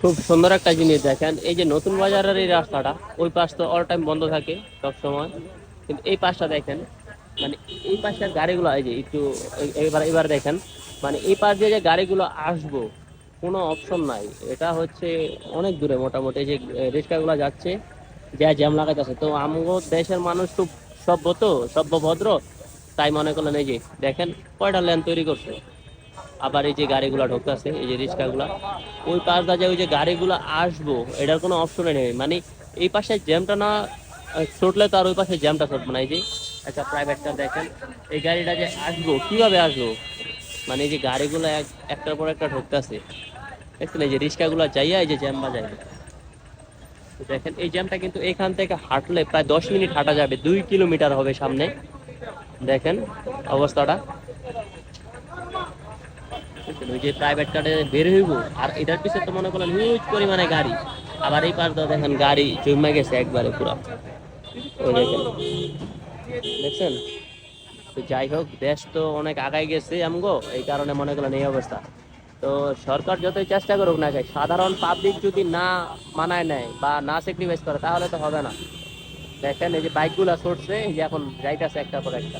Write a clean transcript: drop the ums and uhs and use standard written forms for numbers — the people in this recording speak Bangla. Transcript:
খুব সুন্দর একটা জিনিস দেখেন, এই যে নতুন বাজারের এই রাস্তাটা, ওই পাশ তো অল টাইম বন্ধ থাকে সব সময়, কিন্তু এই পাশটা দেখেন, মানে এই পাশের গাড়িগুলো এই যে একটু এবার এবার দেখেন, মানে এই পাশ দিয়ে যে গাড়িগুলো আসবো কোনো অপশন নাই। এটা হচ্ছে অনেক দূরে, মোটামুটি এই যে রিক্সাগুলো যাচ্ছে, যা জ্যাম লাগাইতেছে। তো আমগো দেশের মানুষ খুব সভ্য, তো সভ্য ভদ্র, তাই মনে করলেন এই যে দেখেন কয়টা লেন তৈরি করছে। আবার এই যে গাড়িগুলো ঢুকতেছে, এই যে রিক্সাগুলা, ওই পাশ দিয়ে যে ওই যে গাড়িগুলো আসবো, এটার কোনো অপশনে নেই। মানে এই পাশে জ্যামটা না ছুটলে তো আর ওই পাশে জ্যামটা ছুটবে না। এই যে একটা প্রাইভেট কার দেখেন, এই গাড়িটা যে আসবো কিভাবে আসবো, মানে এই যে গাড়িগুলো একটার পর একটা ঢুকতেছে, দেখছেন এই যে রিক্সাগুলো যাইয়া এই যে জ্যাম বাজায়। তো দেখেন এই জ্যামটা কিন্তু এখান থেকে হাঁটলে প্রায় 10 মিনিট হাঁটা যাবে, 2 কিলোমিটার হবে সামনে। দেখেন অবস্থাটা, বুঝছেন? ওই যে প্রাইভেট কারে বের হইব, আর এটার পিছনে তো মনে করেন হিউজ পরিমাণে গাড়ি। আবার এই পাশ দিয়ে দেখেন গাড়ি জমে গেছে একবারে পুরা, ওই দেখেন, দেখছেন? তো যাই হোক, দেশ তো অনেক আগায় গেছে আমগো, এই কারণে মনে করেন এই অবস্থা। তো সরকার যতই চেষ্টা করুক না কেন, সাধারণ পাবলিক যদি না মানায় নেয় বা না স্যাক্রিফাইস করে, তাহলে তো হবে না। দেখেন এই যে বাইক গুলা ছুটছে, এই যে এখন যাইতেছে একটার পর একটা।